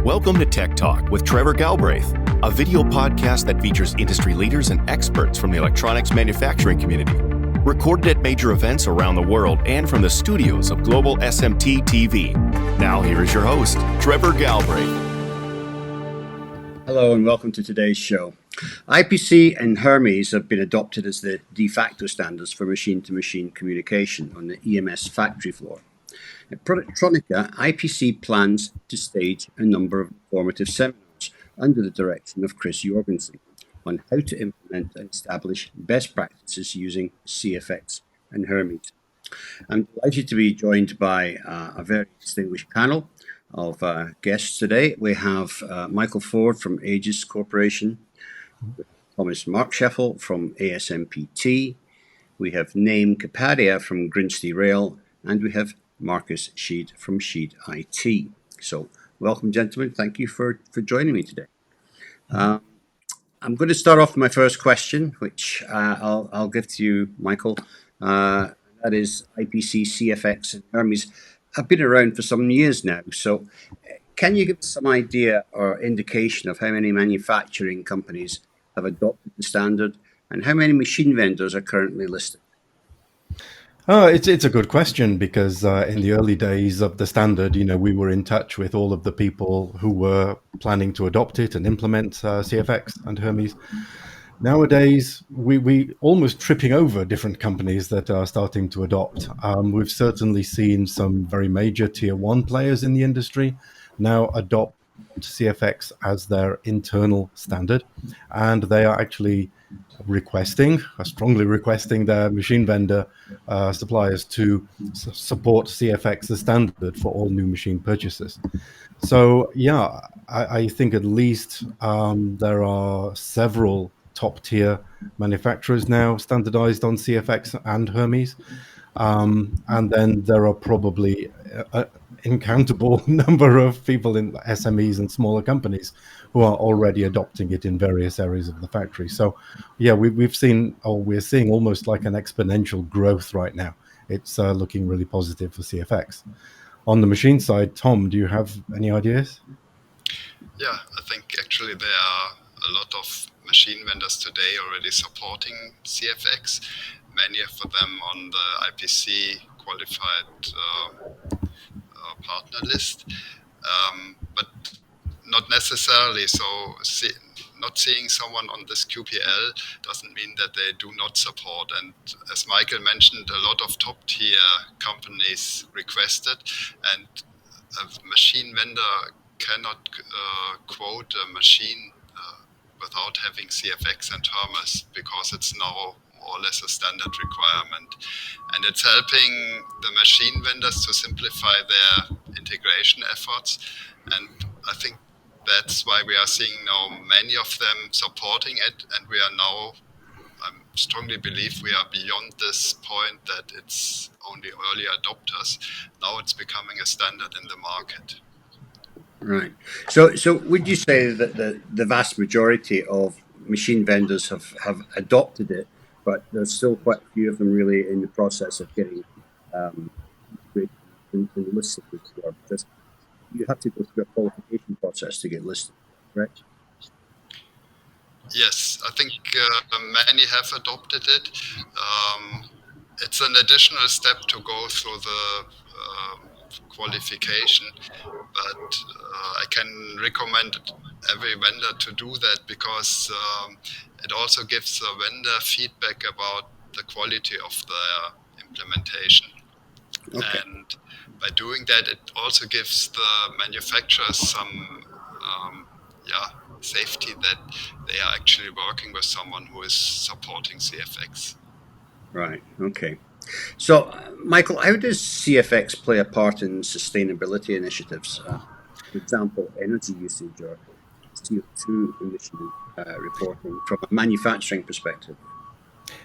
Welcome to Tech Talk with Trevor Galbraith, a video podcast that features industry leaders and experts from the electronics manufacturing community. Recorded at major events around the world and from the studios of Global SMT TV. Now here is your host, Trevor Galbraith. Hello and welcome to today's show. IPC and Hermes have been adopted as the de facto standards for machine-to-machine communication on the EMS factory floor. At Productronica, IPC plans to stage a number of formative seminars under the direction of Chris Jorgensen on how to implement and establish best practices using CfX and Hermes. I'm delighted to be joined by a very distinguished panel of guests today. We have Michael Ford from Aegis Corporation, Thomas Markscheffel from ASMPT, we have Naeem Kapadia from Greeny Rail, and we have Marcus Sheed from Sheed IT. So welcome, gentlemen. Thank you for joining me today. I'm going to start off with my first question, which I'll give to you, Michael. That is IPC CfX and Hermes have been around for some years now. So can you give us some idea or indication of how many manufacturing companies have adopted the standard and how many machine vendors are currently listed? It's a good question because in the early days of the standard, we were in touch with all of the people who were planning to adopt it and implement CfX and Hermes. Nowadays, we almost tripping over different companies that are starting to adopt. We've certainly seen some very major tier one players in the industry now adopt CfX as their internal standard, and they are actually strongly requesting their machine vendor suppliers to support CfX as standard for all new machine purchases. So yeah, I think at least there are several top tier manufacturers now standardized on CfX and Hermes. And then there are probably an incountable number of people in SMEs and smaller companies who are already adopting it in various areas of the factory. So yeah, we're seeing almost like an exponential growth right now. It's looking really positive for CfX. On the machine side, Tom, do you have any ideas? Yeah, I think actually there are a lot of machine vendors today already supporting CfX. Many of them on the IPC qualified partner list, but not necessarily. So not seeing someone on this QPL doesn't mean that they do not support. And as Michael mentioned, a lot of top tier companies requested, and a machine vendor cannot quote a machine without having CfX and Hermes, because it's now more or less a standard requirement. And it's helping the machine vendors to simplify their integration efforts. And I think that's why we are seeing now many of them supporting it. And we are now, I strongly believe we are beyond this point that it's only early adopters. Now it's becoming a standard in the market. Right. So would you say that the vast majority of machine vendors have adopted it, but there's still quite a few of them really in the process of getting listed? Because you have to go through a qualification process to get listed, correct? Yes, I think many have adopted it. It's an additional step to go through the qualification, but I can recommend every vendor to do that, because it also gives the vendor feedback about the quality of their implementation. Okay. And by doing that, it also gives the manufacturers some safety that they are actually working with someone who is supporting CfX. Right, okay. So, Michael, how does CfX play a part in sustainability initiatives? For example, energy usage or CO2 emission reporting from a manufacturing perspective?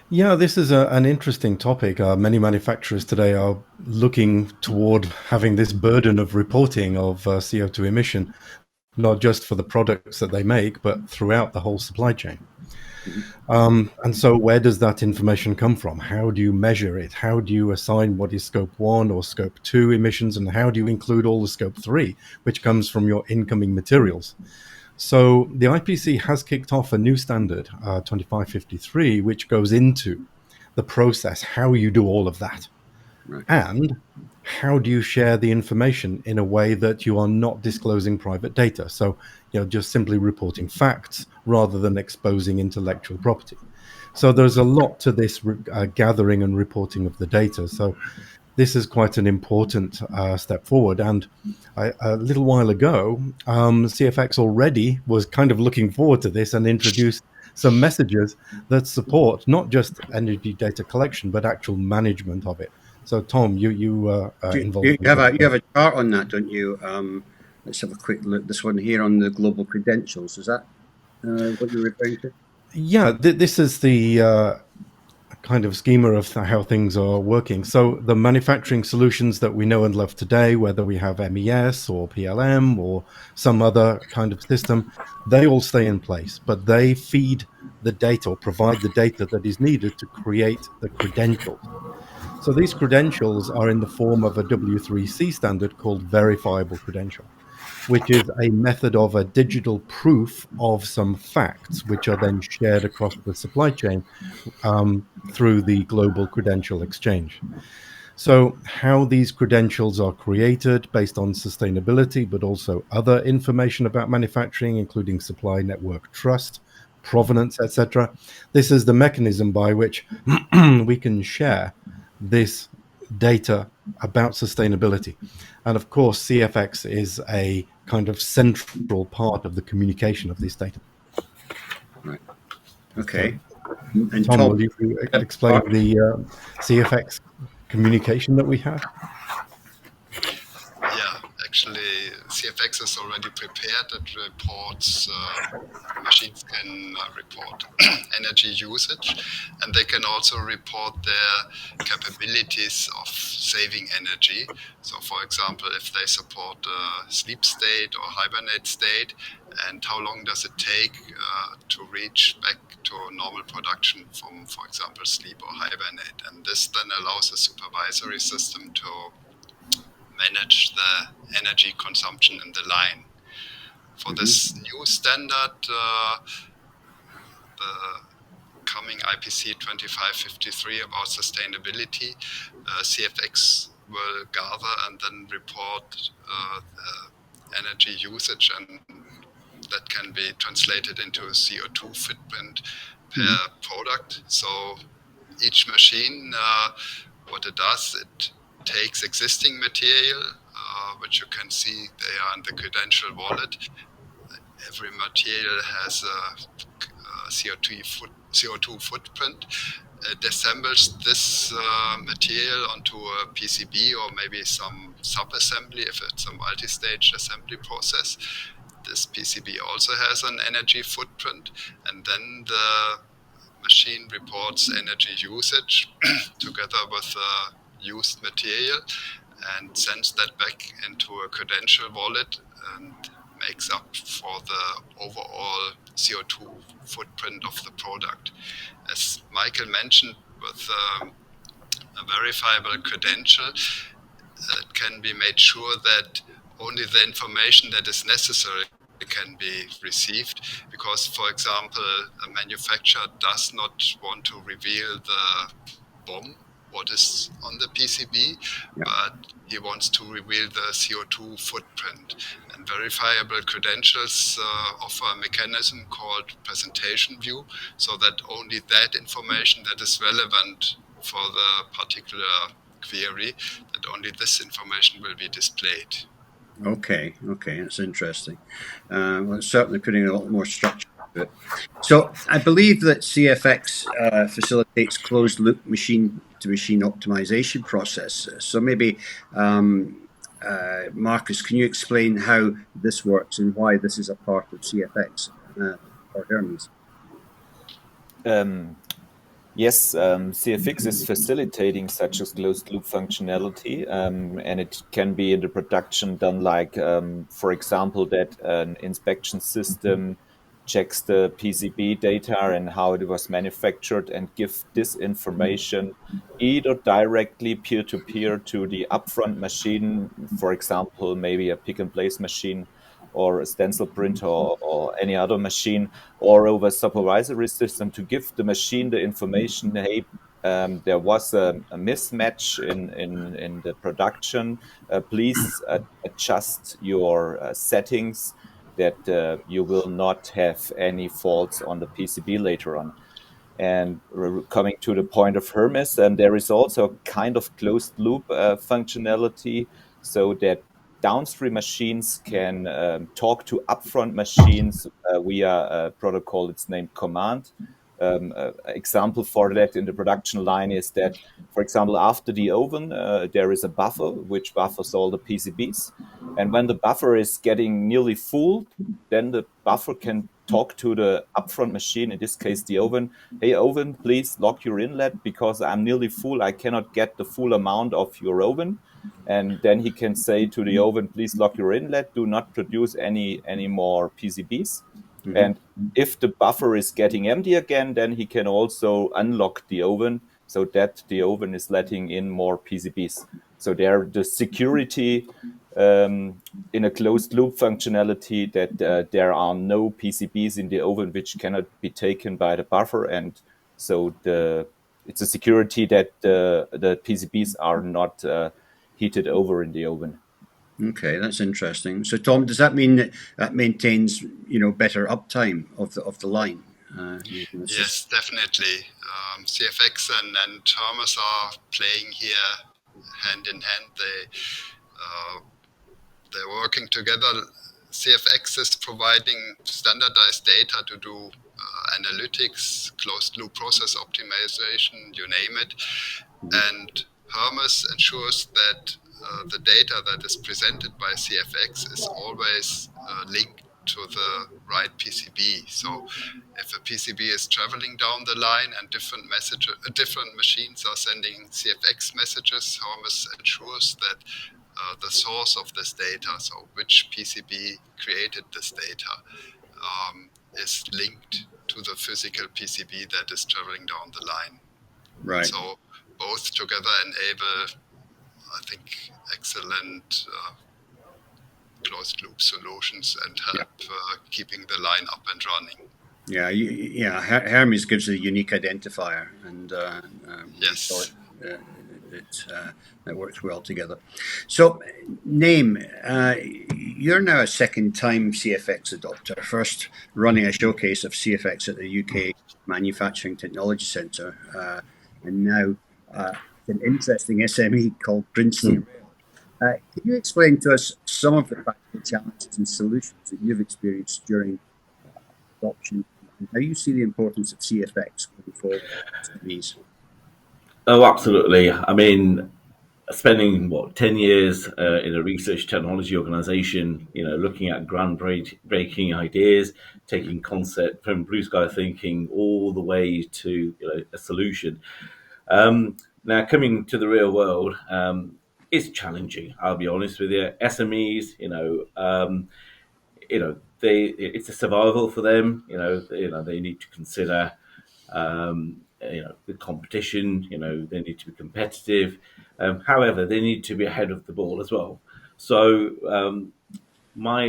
Yeah, this is an interesting topic. Many manufacturers today are looking toward having this burden of reporting of CO2 emission, not just for the products that they make, but throughout the whole supply chain. And so where does that information come from? How do you measure it? How do you assign what is scope 1 or scope 2 emissions? And how do you include all the scope 3, which comes from your incoming materials? So the IPC has kicked off a new standard, 2553, which goes into the process, how you do all of that. Right. And how do you share the information in a way that you are not disclosing private data? So, just simply reporting facts rather than exposing intellectual property. So there's a lot to this gathering and reporting of the data. So this is quite an important step forward. And a little while ago, CFX already was kind of looking forward to this and introduced some messages that support not just energy data collection, but actual management of it. So, Tom, you involved. You have a chart on that, don't you? Let's have a quick look. This one here on the global credentials. Is that what you're referring to? Yeah, this is the kind of schema of how things are working. So the manufacturing solutions that we know and love today, whether we have MES or PLM or some other kind of system, they all stay in place, but they feed the data or provide the data that is needed to create the credentials. So these credentials are in the form of a W3C standard called verifiable credential, which is a method of a digital proof of some facts, which are then shared across the supply chain through the global credential exchange. So how these credentials are created based on sustainability, but also other information about manufacturing, including supply network trust, provenance, etc. This is the mechanism by which we can share this data about sustainability. And of course, CFX is a kind of central part of the communication of this data. Right. Okay. And Tom, will you explain the CFX communication that we have? Yeah, actually, CFX is already prepared. It reports, machines can report energy usage, and they can also report their capabilities of saving energy. So, for example, if they support sleep state or hibernate state, and how long does it take to reach back to normal production from, for example, sleep or hibernate. And this then allows a supervisory system to manage the energy consumption in the line. For this new standard, the coming IPC 2553 about sustainability, CFX will gather and then report the energy usage, and that can be translated into a CO2 footprint per product. So each machine, what it does, it takes existing material, which you can see they are in the credential wallet. Every material has a CO2 footprint. It assembles this material onto a PCB or maybe some sub-assembly if it's a multi-stage assembly process. This PCB also has an energy footprint, and then the machine reports energy usage together with used material and sends that back into a credential wallet and makes up for the overall CO2 footprint of the product. As Michael mentioned, with a verifiable credential, it can be made sure that only the information that is necessary can be received, because, for example, a manufacturer does not want to reveal the BOM, what is on the PCB, but he wants to reveal the CO2 footprint. And verifiable credentials offer a mechanism called presentation view, so that only that information that is relevant for the particular query, that only this information will be displayed. Okay, that's interesting. Well, it's certainly putting a lot more structure to it. So I believe that CFX facilitates closed-loop machine-to-machine optimization process. So maybe, Marcus, can you explain how this works and why this is a part of CFX or Hermes? Yes, CFX is facilitating such a closed-loop functionality, and it can be in the production done like, for example, that an inspection system checks the PCB data and how it was manufactured, and give this information either directly peer-to-peer to the upfront machine, for example, maybe a pick-and-place machine or a stencil printer or any other machine, or over supervisory system to give the machine the information, hey, there was a mismatch in the production. Please adjust your settings that you will not have any faults on the PCB later on. And coming to the point of Hermes, and there is also kind of closed loop functionality, so that downstream machines can talk to upfront machines via a protocol. It's named command. Example for that in the production line is that, for example, after the oven, there is a buffer which buffers all the PCBs. And when the buffer is getting nearly full, then the buffer can talk to the upfront machine, in this case, the oven. Hey, oven, please lock your inlet because I'm nearly full. I cannot get the full amount of your oven. And then he can say to the oven, please lock your inlet. Do not produce any more PCBs. Mhm. And if the buffer is getting empty again, then he can also unlock the oven so that the oven is letting in more PCBs. So there, the security in a closed loop functionality that there are no PCBs in the oven which cannot be taken by the buffer, and so it's a security that the PCBs are not heated over in the oven. Okay, that's interesting. So, Tom, does that mean that that maintains, better uptime of the line? Using the system? Yes, definitely. CFX and Hermes are playing here hand in hand. They're working together. CFX is providing standardized data to do analytics, closed loop process optimization, you name it. And Hermes ensures that the data that is presented by CFX is always linked to the right PCB. So if a PCB is traveling down the line and different machines are sending CFX messages, Hermes ensures that the source of this data, so which PCB created this data, is linked to the physical PCB that is traveling down the line. Right. So both together enable, I think, excellent closed loop solutions and help keeping the line up and running. Yeah. Hermes gives a unique identifier, and Yes. it works well together. So, Name, you're now a second-time CFX adopter. First, running a showcase of CFX at the UK Manufacturing Technology Centre, and now an interesting SME called Greeny Rail. Can you explain to us some of the practical challenges and solutions that you've experienced during adoption, and how you see the importance of CFX going forward for SMEs? Oh, absolutely. I mean, spending 10 years in a research technology organization, looking at groundbreaking ideas, taking concept from blue sky thinking all the way to a solution. Now coming to the real world, it's challenging. I'll be honest with you. SMEs, it's a survival for them. They need to consider the competition. They need to be competitive. However, they need to be ahead of the ball as well. So my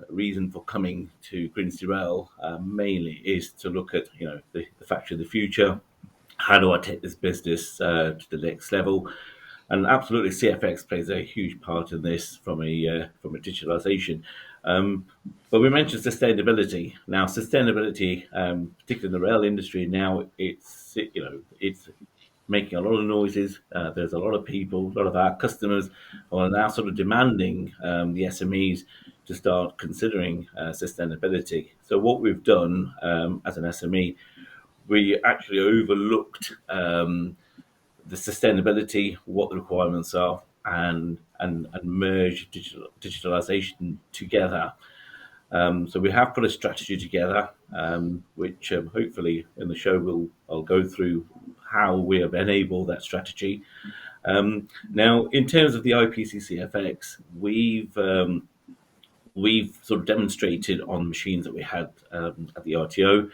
reason for coming to Greeny Rail mainly is to look at the factory of the future. How do I take this business to the next level? And absolutely, CFX plays a huge part in this from a digitalization. But we mentioned sustainability. Now, sustainability, particularly in the rail industry, now it's making a lot of noises. There's a lot of people, a lot of our customers are now sort of demanding the SMEs to start considering sustainability. So what we've done as an SME, we actually overlooked the sustainability, what the requirements are, and merge digitalization together. So we have put a strategy together, which hopefully in the show I'll go through how we have enabled that strategy. Now, in terms of the IPC CfX, we've sort of demonstrated on machines that we had at the RTO,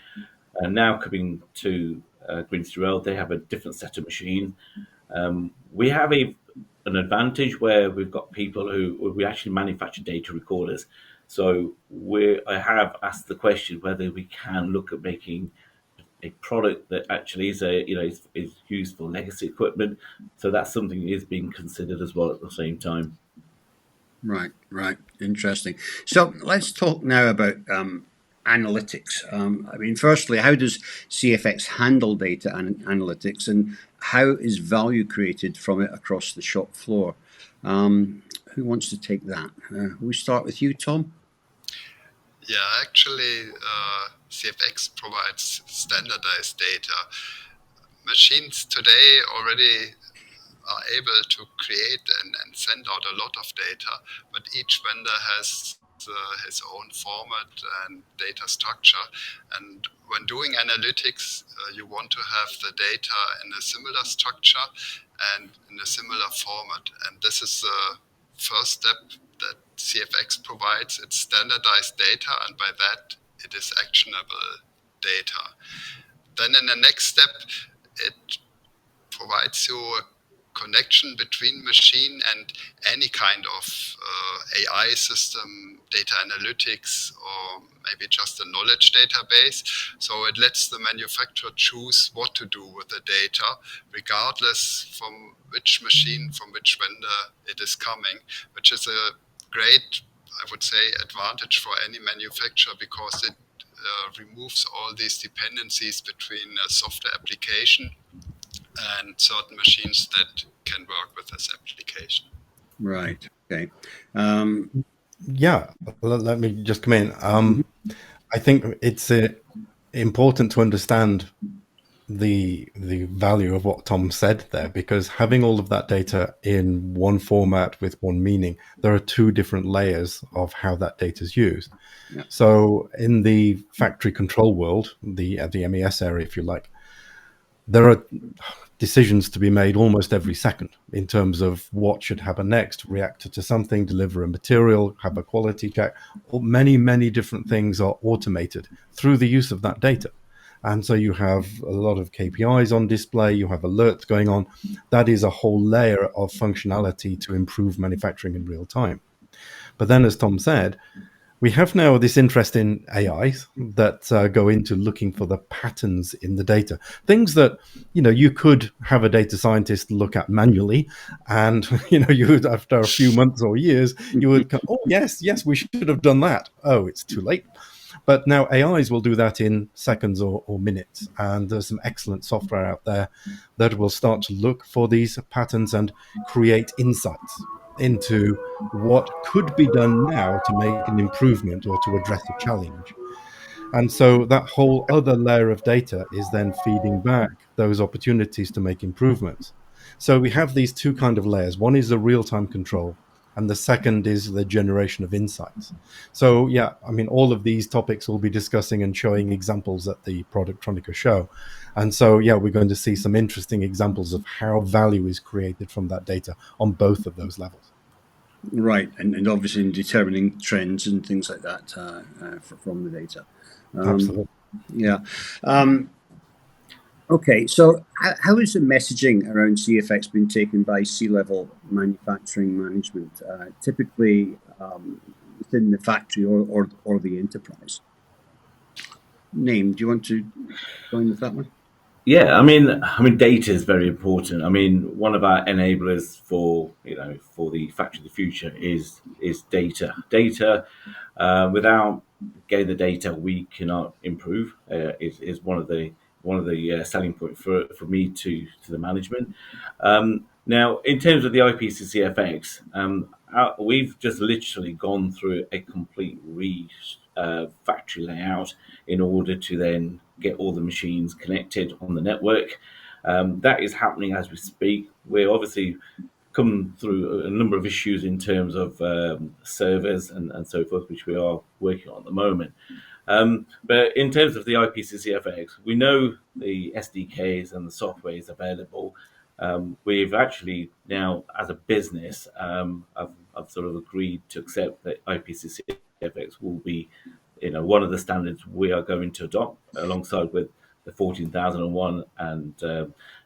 and now coming to Greeny Rail, they have a different set of machines. We have an advantage where we've got people who we actually manufacture data recorders. So I have asked the question whether we can look at making a product that actually is used for legacy equipment. So that's something that is being considered as well at the same time. Right. Interesting. So let's talk now about analytics. Firstly, how does CFX handle data and analytics, and how is value created from it across the shop floor? Who wants to take that? We start with you, Tom. Yeah, actually, CFX provides standardized data. Machines today already are able to create and send out a lot of data, but each vendor has his own format and data structure. And when doing analytics, you want to have the data in a similar structure and in a similar format. And this is the first step that CFX provides. It's standardized data, and by that, it is actionable data. Then in the next step, it provides you a connection between machine and any kind of AI system, data analytics, or maybe just a knowledge database. So it lets the manufacturer choose what to do with the data, regardless from which machine, from which vendor it is coming, which is a great, I would say, advantage for any manufacturer, because it removes all these dependencies between a software application and certain machines that can work with this application. Right. Okay. Yeah, let me just come in. I think it's important to understand the value of what Tom said there, because having all of that data in one format with one meaning, there are two different layers of how that data is used. Yeah. So in the factory control world, the MES area, if you like, there are decisions to be made almost every second in terms of what should happen next: react to something, deliver a material, have a quality check. Many different things are automated through the use of that data. And so you have a lot of KPIs on display, you have alerts going on. That is a whole layer of functionality to improve manufacturing in real time. But then, as Tom said, we have now this interest in AI that go into looking for the patterns in the data. Things that, you could have a data scientist look at manually, and, you would, after a few months or years, you would go, oh, yes, we should have done that. Oh, it's too late. But now AIs will do that in seconds or minutes. And there's some excellent software out there that will start to look for these patterns and create insights into what could be done now to make an improvement or to address a challenge. And so that whole other layer of data is then feeding back those opportunities to make improvements. So we have these two kind of layers. One is the real-time control, and the second is the generation of insights. So yeah, all of these topics we'll be discussing and showing examples at the Productronica show. And so yeah, we're going to see some interesting examples of how value is created from that data on both of those levels. Right, and obviously in determining trends and things like that from the data. Absolutely. Yeah. Okay, so how is the messaging around CFX been taken by C-level manufacturing management, typically within the factory or the enterprise? Name, do you want to join with that one? Yeah, data is very important. One of our enablers for the factory of the future is data. Data, without getting the data, we cannot improve. Is one of the selling point for me to the management. Now, in terms of the IPC CfX, we've just literally gone through a complete factory layout in order to then get all the machines connected on the network. That is happening as we speak. We're obviously come through a number of issues in terms of servers and so forth, which we are working on at the moment. But in terms of the IPC CfX, we know the SDKs and the software is available. We've actually now, as a business, I've sort of agreed to accept the IPC CfX will be, one of the standards we are going to adopt alongside with the 14001, and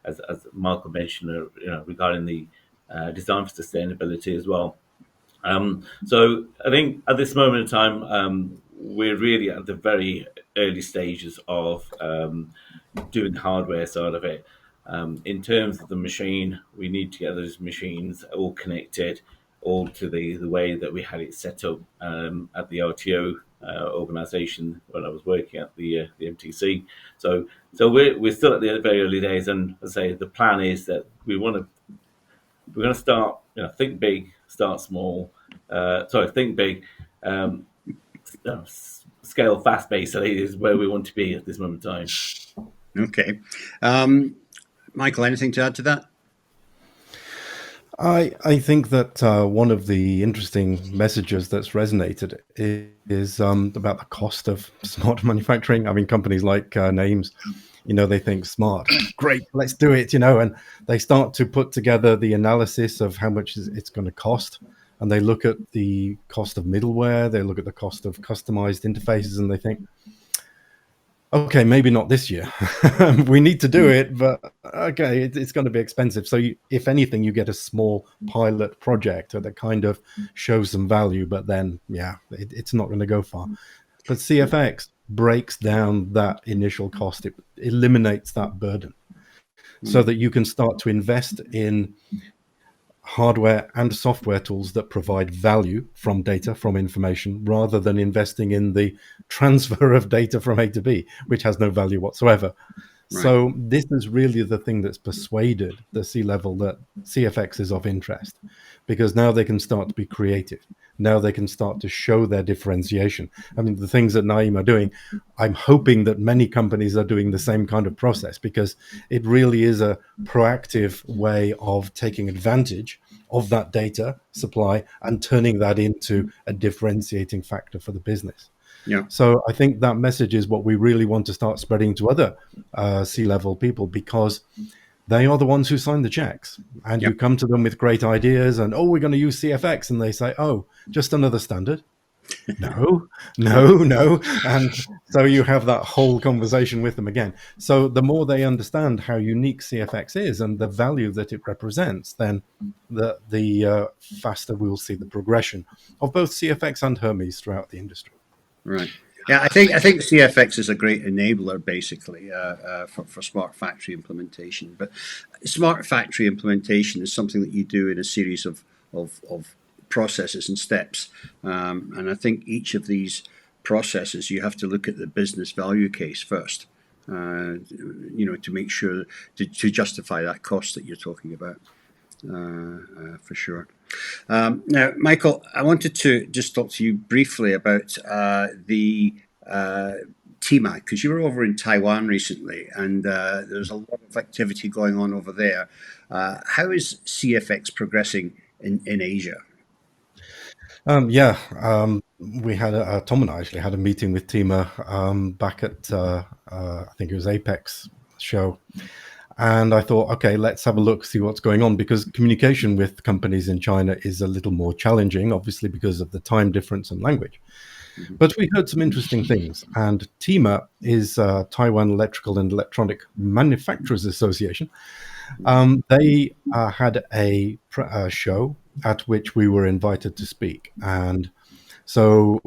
as Michael mentioned, regarding the design for sustainability as well. So I think at this moment in time, we're really at the very early stages of doing the hardware side of it. In terms of the machine, we need to get those machines all connected, all to the way that we had it set up at the RTO organization when I was working at the MTC. So we're still at the very early days, and as I say, the plan is that we're going to start, think big, start small. Think big, scale fast. Basically, is where we want to be at this moment in time. Okay, Michael, anything to add to that? I think that one of the interesting messages that's resonated is about the cost of smart manufacturing. I mean, companies like Names, they think smart, great, let's do it, and they start to put together the analysis of how much it's going to cost. And they look at the cost of middleware, they look at the cost of customized interfaces, and they think, okay, maybe not this year. We need to do it, but okay, it's going to be expensive. So if anything, you get a small pilot project that kind of shows some value, but then, it's not going to go far. But CFX breaks down that initial cost. It eliminates that burden so that you can start to invest in hardware and software tools that provide value from data, from information, rather than investing in the transfer of data from A to B, which has no value whatsoever. Right. So this is really the thing that's persuaded the C-level that CFX is of interest, because now they can start to be creative. Now they can start to show their differentiation. I mean, the things that Naeem are doing, I'm hoping that many companies are doing the same kind of process, because it really is a proactive way of taking advantage of that data supply and turning that into a differentiating factor for the business. Yeah. So I think that message is what we really want to start spreading to other C-level people, because they are the ones who sign the checks. And you come to them with great ideas and, we're going to use CFX. And they say, just another standard. No. And so you have that whole conversation with them again. So the more they understand how unique CFX is and the value that it represents, then the faster we'll see the progression of both CFX and Hermes throughout the industry. Right. Yeah, I think CFX is a great enabler, basically, for smart factory implementation. But smart factory implementation is something that you do in a series of processes and steps. And I think each of these processes, you have to look at the business value case first, to make sure to justify that cost that you're talking about, for sure. Now, Michael, I wanted to just talk to you briefly about the TMAC, because you were over in Taiwan recently, and there's a lot of activity going on over there. How is CFX progressing in Asia? We had Tom and I actually had a meeting with TMA back at I think it was Apex show. And I thought, okay, let's have a look, see what's going on, because communication with companies in China is a little more challenging, obviously, because of the time difference and language. Mm-hmm. But we heard some interesting things. And TMA is Taiwan Electrical and Electronic Manufacturers Association. They had a show at which we were invited to speak. And so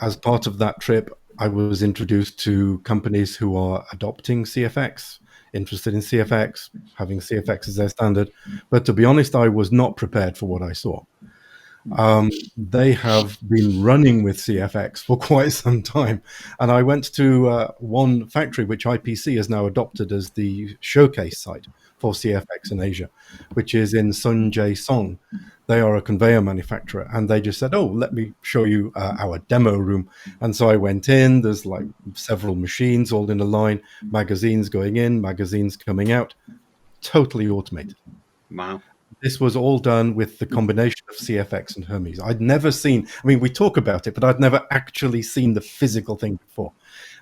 as part of that trip, I was introduced to companies who are adopting CFX, interested in CFX, having CFX as their standard. But to be honest, I was not prepared for what I saw. They have been running with CFX for quite some time. And I went to one factory, which IPC has now adopted as the showcase site for CFX in Asia, which is in Sunjae-song. They are a conveyor manufacturer, and they just said, let me show you our demo room. And so I went in. There's like several machines all in a line, magazines going in, magazines coming out, totally automated. Wow. This was all done with the combination of CFX and Hermes. I'd never seen, we talk about it, but I'd never actually seen the physical thing before.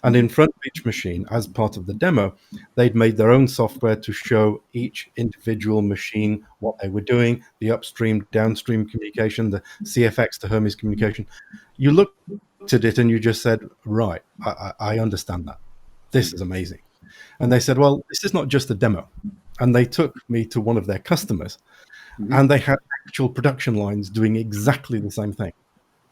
And in front of each machine, as part of the demo, they'd made their own software to show each individual machine what they were doing, the upstream, downstream communication, the CFX to Hermes communication. You looked at it and you just said, right, I understand that. This is amazing. And they said, well, this is not just a demo. And they took me to one of their customers, and they had actual production lines doing exactly the same thing.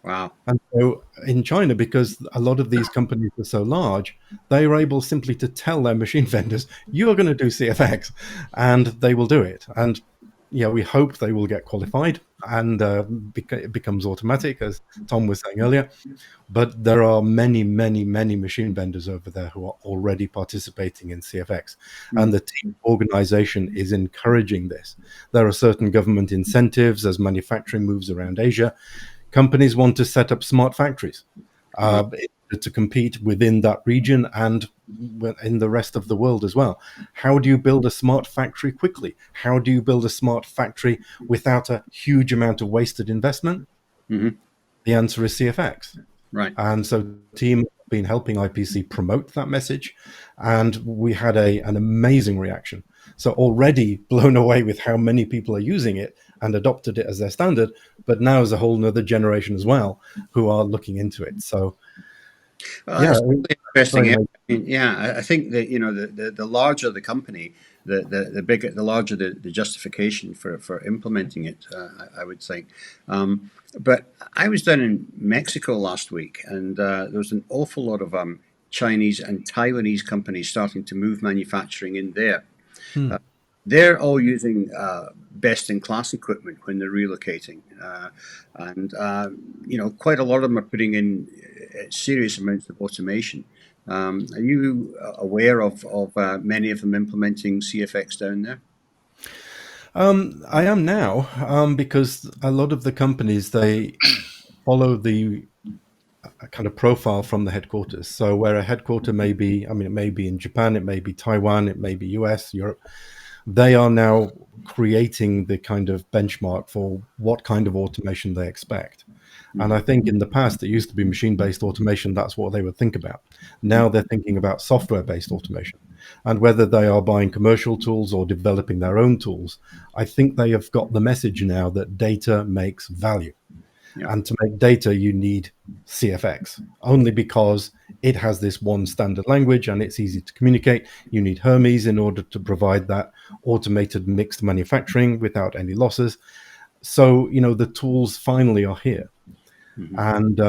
Wow. And so in China, because a lot of these companies are so large, they were able simply to tell their machine vendors, you are going to do CFX, and they will do it. And we hope they will get qualified and it becomes automatic, as Tom was saying earlier. But there are many, many, many machine vendors over there who are already participating in CFX. And the team organization is encouraging this. There are certain government incentives as manufacturing moves around Asia. Companies want to set up smart factories to compete within that region and in the rest of the world as well. How do you build a smart factory quickly? How do you build a smart factory without a huge amount of wasted investment? The answer is CFX. Right. And so the team have been helping IPC promote that message, and we had an amazing reaction. So already blown away with how many people are using it and adopted it as their standard, but now there's a whole nother generation as well who are looking into it. So that's really interesting. I think that the larger the company, the bigger, the larger the justification for implementing it. I would think. But I was down in Mexico last week, and there was an awful lot of Chinese and Taiwanese companies starting to move manufacturing in there. They're all using best-in-class equipment when they're relocating, and quite a lot of them are putting in serious amounts of automation. Are you aware of many of them implementing CFX down there? I am now, because a lot of the companies, they follow the kind of profile from the headquarters. So where a headquarter may be, it may be in Japan, it may be Taiwan, it may be US, Europe, they are now creating the kind of benchmark for what kind of automation they expect. And I think in the past, it used to be machine-based automation. That's what they would think about. Now they're thinking about software-based automation. And whether they are buying commercial tools or developing their own tools, I think they have got the message now that data makes value. And to make data, you need CFX, only because it has this one standard language and it's easy to communicate. You need Hermes in order to provide that automated mixed manufacturing without any losses. So, the tools finally are here. And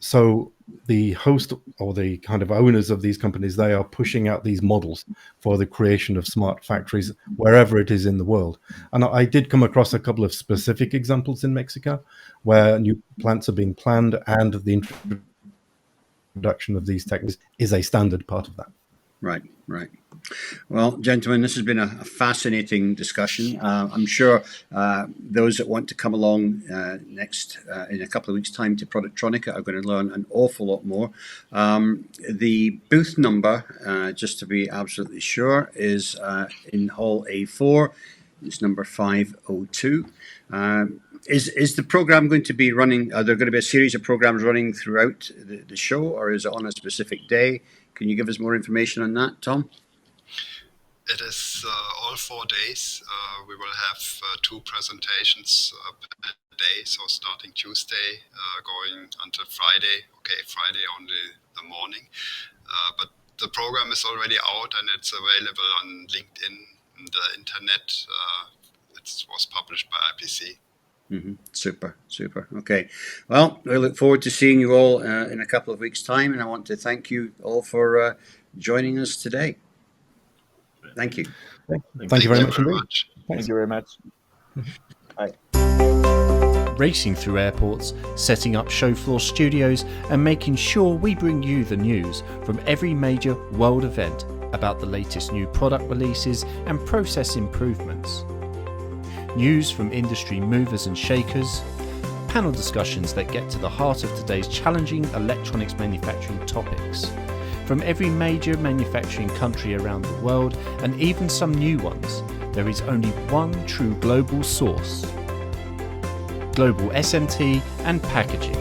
so the host or the kind of owners of these companies, they are pushing out these models for the creation of smart factories wherever it is in the world. And I did come across a couple of specific examples in Mexico where new plants are being planned, and the introduction of these techniques is a standard part of that. Right. Well, gentlemen, this has been a fascinating discussion. I'm sure those that want to come along next in a couple of weeks' time to Productronica are going to learn an awful lot more. The booth number, just to be absolutely sure, is in Hall A4. It's number 502. Is the program going to be running? Are there going to be a series of programs running throughout the show, or is it on a specific day? Can you give us more information on that, Tom? It is all 4 days. We will have 2 presentations per day, so starting Tuesday, going until Friday. Okay, Friday only the morning. But the program is already out and it's available on LinkedIn, and the internet. It was published by IPC. Super. Okay. Well, I look forward to seeing you all in a couple of weeks' time, and I want to thank you all for joining us today. Thank you. Thank you very much. Thank you very much. Bye. Racing through airports, setting up show floor studios, and making sure we bring you the news from every major world event about the latest new product releases and process improvements. News from industry movers and shakers, panel discussions that get to the heart of today's challenging electronics manufacturing topics. From every major manufacturing country around the world, and even some new ones, there is only one true global source: Global SMT and Packaging.